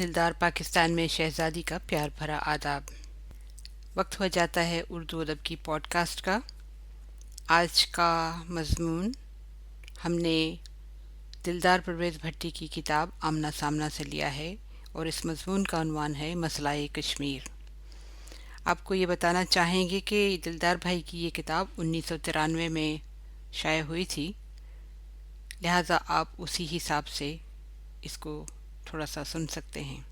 दिलदार पाकिस्तान में शहज़ादी का प्यार भरा आदाब। वक्त हो जाता है उर्दू अदब की पॉडकास्ट का। आज का मज़मून हमने दिलदार परवेज़ भट्टी की किताब आमना सामना से लिया है और इस मज़मून का उन्वान है मसला-ए कश्मीर। आपको ये बताना चाहेंगे कि दिलदार भाई की ये किताब 1993 में शाये हुई थी, लिहाजा आप उसी हिसाब से इसको थोड़ा सा सुन सकते हैं।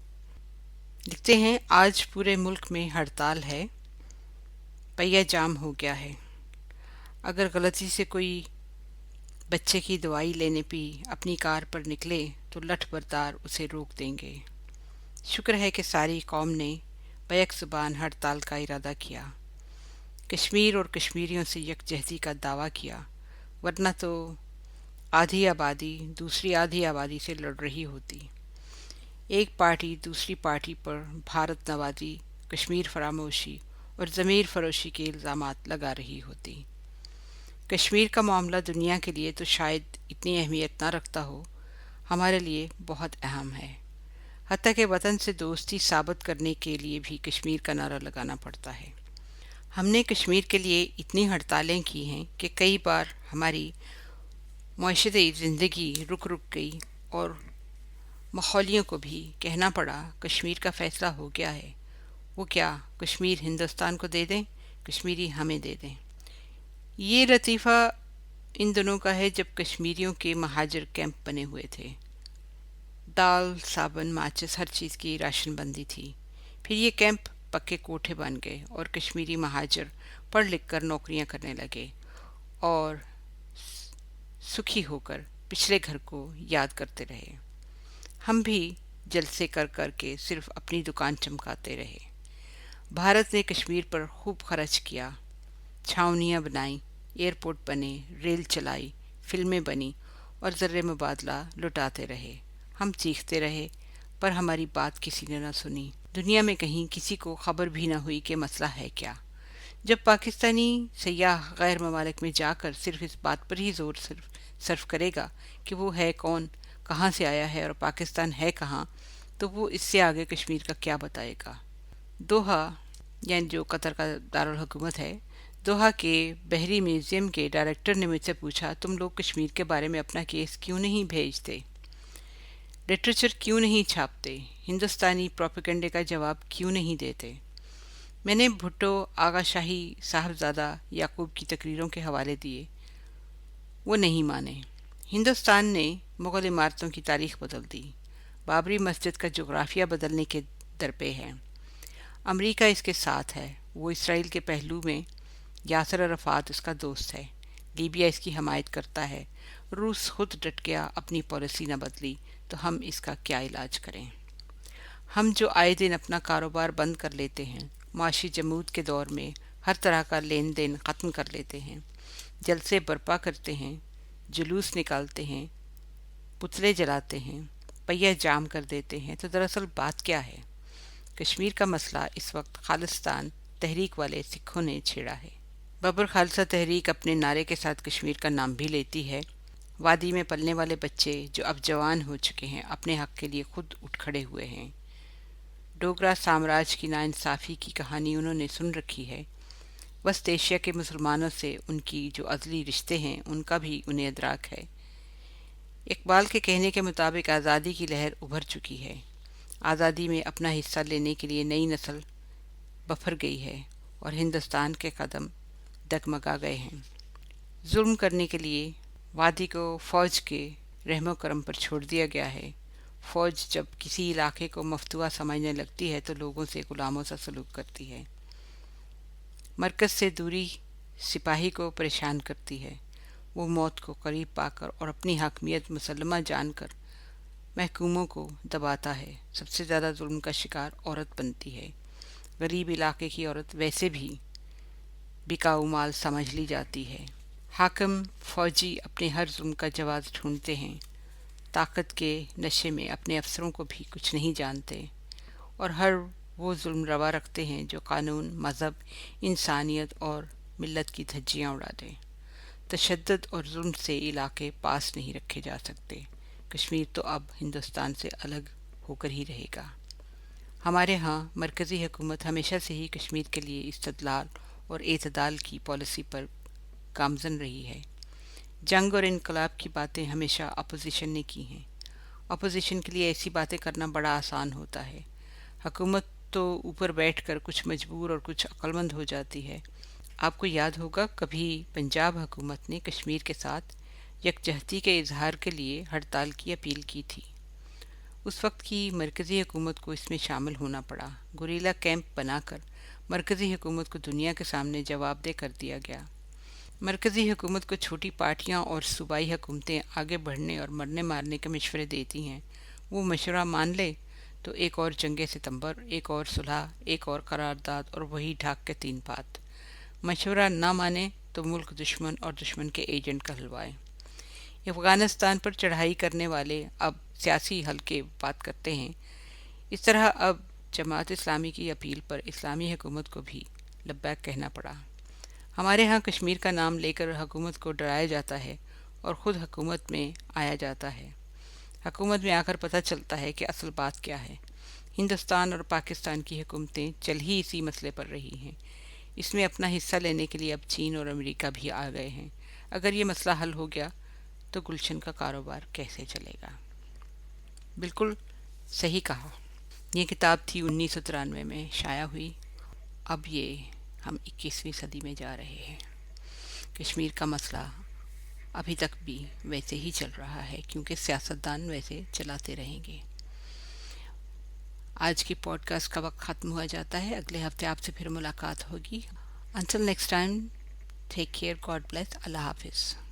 लिखते हैं, आज पूरे मुल्क में हड़ताल है, पहिया जाम हो गया है। अगर गलती से कोई बच्चे की दवाई लेने भी अपनी कार पर निकले तो लठबरदार उसे रोक देंगे। शुक्र है कि सारी कौम ने बैक ज़ुबान हड़ताल का इरादा किया, कश्मीर और कश्मीरियों से यकजहती का दावा किया, वरना तो आधी आबादी दूसरी आधी आबादी से लड़ रही होती। एक पार्टी दूसरी पार्टी पर भारत नवाजी, कश्मीर फरामोशी और ज़मीर फरोशी के इल्ज़ामात लगा रही होती। कश्मीर का मामला दुनिया के लिए तो शायद इतनी अहमियत ना रखता हो, हमारे लिए बहुत अहम है। हत्ता के वतन से दोस्ती साबित करने के लिए भी कश्मीर का नारा लगाना पड़ता है। हमने कश्मीर के लिए इतनी हड़तालें की हैं कि कई बार हमारी मुआशरती ज़िंदगी रुक गई और माहौलियों को भी कहना पड़ा, कश्मीर का फ़ैसला हो गया है। वो क्या, कश्मीर हिंदुस्तान को दे दें, कश्मीरी हमें दे दें। ये लतीफ़ा इन दिनों का है जब कश्मीरियों के महाजर कैंप बने हुए थे। दाल, साबुन, माचिस, हर चीज़ की राशन बंदी थी। फिर ये कैंप पक्के कोठे बन गए और कश्मीरी महाजर पढ़ लिख कर नौकरियाँ करने लगे और सुखी होकर पिछले घर को याद करते रहे। हम भी जलसे कर के सिर्फ अपनी दुकान चमकाते रहे। भारत ने कश्मीर पर खूब खर्च किया, छावनियाँ बनाई, एयरपोर्ट बने, रेल चलाई, फिल्में बनी और ज़र्रे मुबादला लुटाते रहे। हम चीखते रहे पर हमारी बात किसी ने न सुनी। दुनिया में कहीं किसी को खबर भी न हुई कि मसला है क्या। जब पाकिस्तानी सयाह गैर ममालिक में जाकर सिर्फ इस बात पर ही जोर सर्फ करेगा कि वो है कौन, कहाँ से आया है और पाकिस्तान है कहाँ, तो वो इससे आगे कश्मीर का क्या बताएगा। दोहा, यानी जो कतर का दारुल हुकूमत है, दोहा के बहरी म्यूज़ियम के डायरेक्टर ने मुझसे पूछा, तुम लोग कश्मीर के बारे में अपना केस क्यों नहीं भेजते, लिटरेचर क्यों नहीं छापते, हिंदुस्तानी प्रोपेगेंडे का जवाब क्यों नहीं देते। मैंने भुट्टो, आगा शाही, साहबजादा याकूब की तकरीरों के हवाले दिए, वो नहीं माने। हिंदुस्तान ने मुग़ल इमारतों की तारीख़ बदल दी, बाबरी मस्जिद का जोग्राफिया बदलने के दर पे है। अमेरिका इसके साथ है, वो इसराइल के पहलू में यासर अराफात उसका दोस्त है, लीबिया इसकी हमायत करता है। रूस खुद डट गया, अपनी पॉलिसी न बदली तो हम इसका क्या इलाज करें। हम जो आए दिन अपना कारोबार बंद कर लेते हैं, माशी जमूद के दौर में हर तरह का लेन देन ख़त्म कर लेते हैं, जलसे बर्पा करते हैं, जुलूस निकालते हैं, पुतले जलाते हैं, पहिया जाम कर देते हैं, तो दरअसल बात क्या है। कश्मीर का मसला इस वक्त खालिस्तान तहरीक वाले सिखों ने छेड़ा है। बबर खालसा तहरीक अपने नारे के साथ कश्मीर का नाम भी लेती है। वादी में पलने वाले बच्चे जो अब जवान हो चुके हैं, अपने हक के लिए खुद उठ खड़े हुए हैं। डोगरा साम्राज्य की नाइंसाफ़ी की कहानी उन्होंने सुन रखी है। वस्त एशिया के मुसलमानों से उनकी जो अज़ली रिश्ते हैं, उनका भी उन्हें अदराक है। इकबाल के कहने के मुताबिक आज़ादी की लहर उभर चुकी है। आज़ादी में अपना हिस्सा लेने के लिए नई नस्ल बफर गई है और हिंदुस्तान के कदम डगमगा गए हैं। जुल्म करने के लिए वादी को फ़ौज के रहमो करम पर छोड़ दिया गया है। फ़ौज जब किसी इलाके को मफतूआ समझने लगती है तो लोगों से गुलामों सा सलूक करती है। मरकज़ से दूरी सिपाही को परेशान करती है। वो मौत को करीब पाकर और अपनी हकमियत मुसल्लमा जानकर महकूमों को दबाता है। सबसे ज़्यादा जुल्म का शिकार औरत बनती है। गरीब इलाके की औरत वैसे भी बिकाऊ माल समझ ली जाती है। हाकिम फ़ौजी अपने हर जुल्म का जवाब ढूंढते हैं। ताकत के नशे में अपने अफसरों को भी कुछ नहीं जानते और हर वो जुल्म रवा रखते हैं जो कानून, मज़हब, इंसानियत और मिल्लत की धज्जियाँ उड़ा दें। तशद्दुद और जुल्म से इलाके पास नहीं रखे जा सकते। कश्मीर तो अब हिंदुस्तान से अलग होकर ही रहेगा। ہمارے ہاں مرکزی حکومت ہمیشہ سے ہی کشمیر کے لیے استدلال اور اعتدال کی پالیسی پر گامزن رہی ہے۔ جنگ اور انقلاب کی باتیں ہمیشہ اپوزیشن نے کی ہیں۔ اپوزیشن کے لیے ایسی باتیں کرنا بڑا آسان ہوتا ہے۔ حکومت تو اوپر بیٹھ کر کچھ مجبور اور کچھ عقلمند ہو جاتی ہے۔ آپ کو یاد ہوگا کبھی پنجاب حکومت نے کشمیر کے ساتھ یکجہتی کے اظہار کے لیے ہڑتال کی اپیل کی تھی۔ اس وقت کی مرکزی حکومت کو اس میں شامل ہونا پڑا۔ گوریلا کیمپ بنا کر مرکزی حکومت کو دنیا کے سامنے جواب دہ کر دیا گیا۔ مرکزی حکومت کو چھوٹی پارٹیاں اور صوبائی حکومتیں آگے بڑھنے اور مرنے مارنے کے مشورے دیتی ہیں۔ وہ مشورہ مان لے تو ایک اور جنگ ستمبر، ایک اور صلح، ایک اور قرارداد اور وہی ڈھاک کے 3 بات۔ مشورہ نہ مانے تو ملک دشمن اور دشمن کے ایجنٹ کہلوائے۔ افغانستان پر چڑھائی کرنے والے اب سیاسی حل کی بات کرتے ہیں۔ اس طرح اب جماعت اسلامی کی اپیل پر اسلامی حکومت کو بھی لبیک کہنا پڑا۔ ہمارے ہاں کشمیر کا نام لے کر حکومت کو ڈرایا جاتا ہے اور خود حکومت میں آیا جاتا ہے۔ حکومت میں آ کر پتہ چلتا ہے کہ اصل بات کیا ہے۔ ہندوستان اور پاکستان کی حکومتیں چل ہی اسی مسئلے پر رہی ہیں۔ اس میں اپنا حصہ لینے کے لیے اب چین اور امریکہ بھی آ گئے ہیں۔ اگر یہ مسئلہ حل ہو گیا تو گلشن کا کاروبار کیسے چلے گا؟ بالکل صحیح کہا۔ یہ کتاب تھی 1993 میں شائع ہوئی۔ اب یہ ہم 21ویں صدی میں جا رہے ہیں۔ کشمیر کا مسئلہ ابھی تک بھی ویسے ہی چل رہا ہے کیونکہ سیاستدان ویسے چلاتے رہیں گے۔ آج کی پوڈ کاسٹ کا وقت ختم ہوا جاتا ہے۔ اگلے ہفتے آپ سے پھر ملاقات ہوگی۔ Until next time, take care, God bless, اللہ حافظ۔